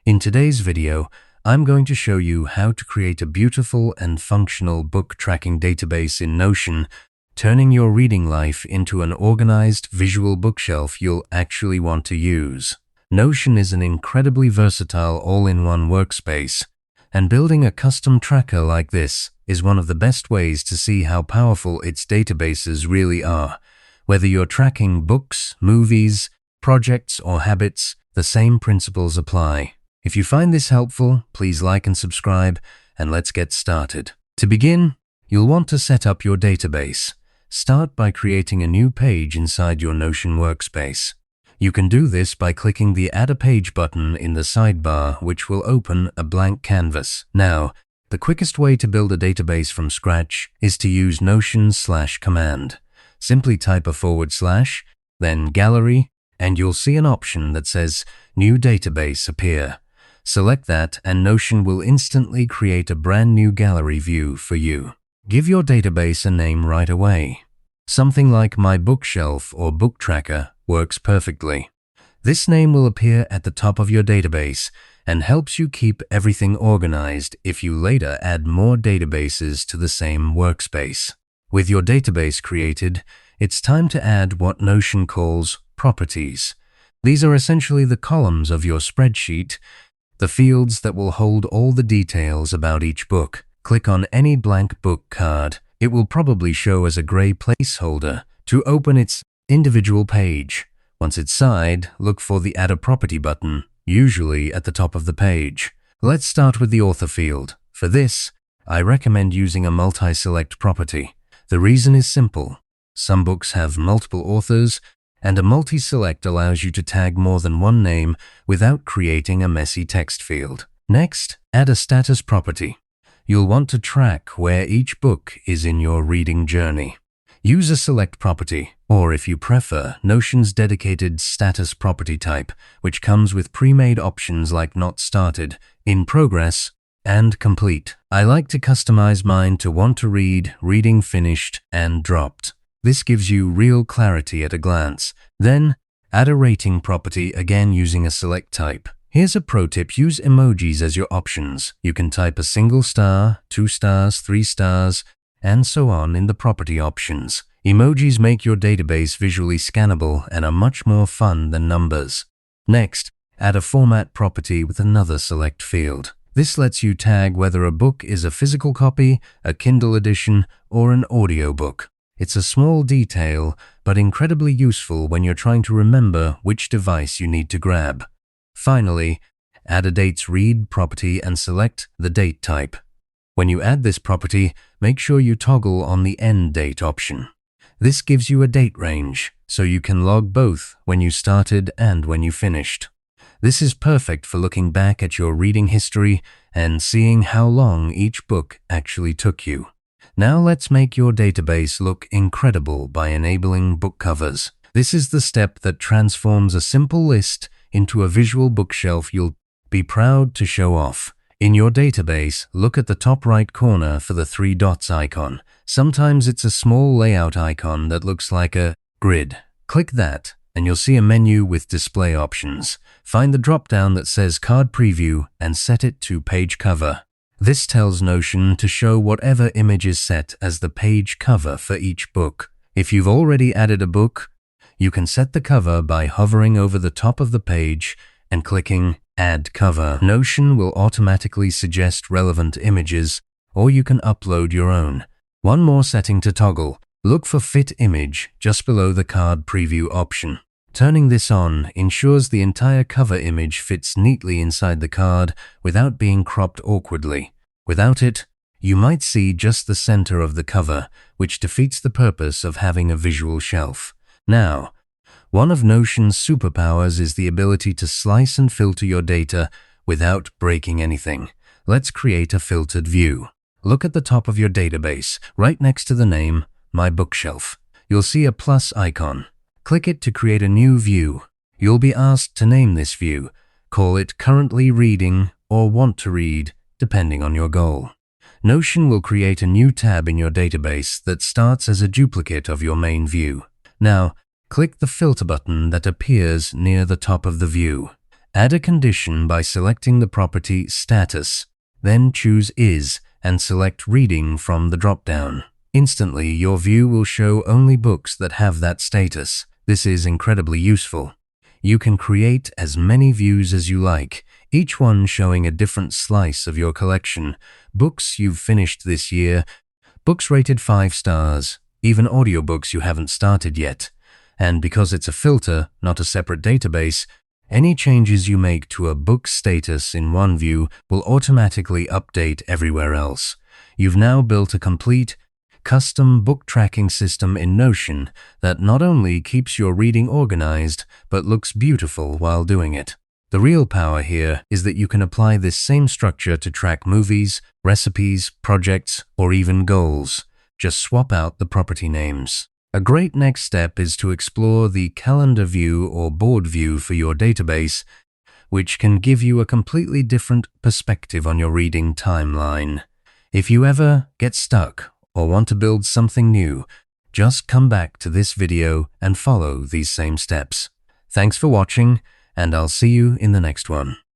In today's video, I'm going to show you how to create a beautiful and functional book tracking database in Notion, turning your reading life into an organized visual bookshelf you'll actually want to use. Notion is an incredibly versatile all-in-one workspace, and building a custom tracker like this is one of the best ways to see how powerful its databases really are. Whether you're tracking books, movies, projects, or habits, the same principles apply. If you find this helpful, please like and subscribe, and let's get started. To begin, you'll want to set up your database. Start by creating a new page inside your Notion workspace. You can do this by clicking the Add a Page button in the sidebar, which will open a blank canvas. Now, the quickest way to build a database from scratch is to use Notion/command. Simply type a /, then gallery, and you'll see an option that says New Database appear. Select that and Notion will instantly create a brand new gallery view for you. Give your database a name right away. Something like My Bookshelf or Book Tracker works perfectly. This name will appear at the top of your database and helps you keep everything organized if you later add more databases to the same workspace. With your database created, it's time to add what Notion calls properties. These are essentially the columns of your spreadsheet, the fields that will hold all the details about each book. Click on any blank book card. It will probably show as a gray placeholder to open its individual page. Once inside, look for the Add a Property button, usually at the top of the page. Let's start with the author field. For this, I recommend using a multi-select property. The reason is simple. Some books have multiple authors, and a multi-select allows you to tag more than one name without creating a messy text field. Next, add a status property. You'll want to track where each book is in your reading journey. Use a select property, or if you prefer, Notion's dedicated status property type, which comes with pre-made options like Not Started, In Progress, and Complete. I like to customize mine to Want to Read, Reading Finished, and Dropped. This gives you real clarity at a glance. Then, add a rating property, again using a select type. Here's a pro tip: use emojis as your options. You can type a single star, 2 stars, 3 stars, and so on in the property options. Emojis make your database visually scannable and are much more fun than numbers. Next, add a format property with another select field. This lets you tag whether a book is a physical copy, a Kindle edition, or an audiobook. It's a small detail, but incredibly useful when you're trying to remember which device you need to grab. Finally, add a Dates Read property and select the date type. When you add this property, make sure you toggle on the End Date option. This gives you a date range, so you can log both when you started and when you finished. This is perfect for looking back at your reading history and seeing how long each book actually took you. Now let's make your database look incredible by enabling book covers. This is the step that transforms a simple list into a visual bookshelf you'll be proud to show off. In your database, look at the top right corner for the 3 dots icon. Sometimes it's a small layout icon that looks like a grid. Click that, and you'll see a menu with display options. Find the drop-down that says Card Preview and set it to Page Cover. This tells Notion to show whatever image is set as the page cover for each book. If you've already added a book, you can set the cover by hovering over the top of the page and clicking Add Cover. Notion will automatically suggest relevant images, or you can upload your own. One more setting to toggle. Look for Fit Image just below the Card Preview option. Turning this on ensures the entire cover image fits neatly inside the card without being cropped awkwardly. Without it, you might see just the center of the cover, which defeats the purpose of having a visual shelf. Now, one of Notion's superpowers is the ability to slice and filter your data without breaking anything. Let's create a filtered view. Look at the top of your database, right next to the name, My Bookshelf. You'll see a plus icon. Click it to create a new view. You'll be asked to name this view. Call it Currently Reading or Want to Read, depending on your goal. Notion will create a new tab in your database that starts as a duplicate of your main view. Now, click the filter button that appears near the top of the view. Add a condition by selecting the property Status, then choose Is and select Reading from the drop-down. Instantly, your view will show only books that have that status. This is incredibly useful. You can create as many views as you like, each one showing a different slice of your collection. Books you've finished this year, books rated 5 stars, even audiobooks you haven't started yet. And because it's a filter, not a separate database, any changes you make to a book status in one view will automatically update everywhere else. You've now built a complete, custom book tracking system in Notion that not only keeps your reading organized, but looks beautiful while doing it. The real power here is that you can apply this same structure to track movies, recipes, projects, or even goals. Just swap out the property names. A great next step is to explore the calendar view or board view for your database, which can give you a completely different perspective on your reading timeline. If you ever get stuck or want to build something new, just come back to this video and follow these same steps. Thanks for watching, and I'll see you in the next one.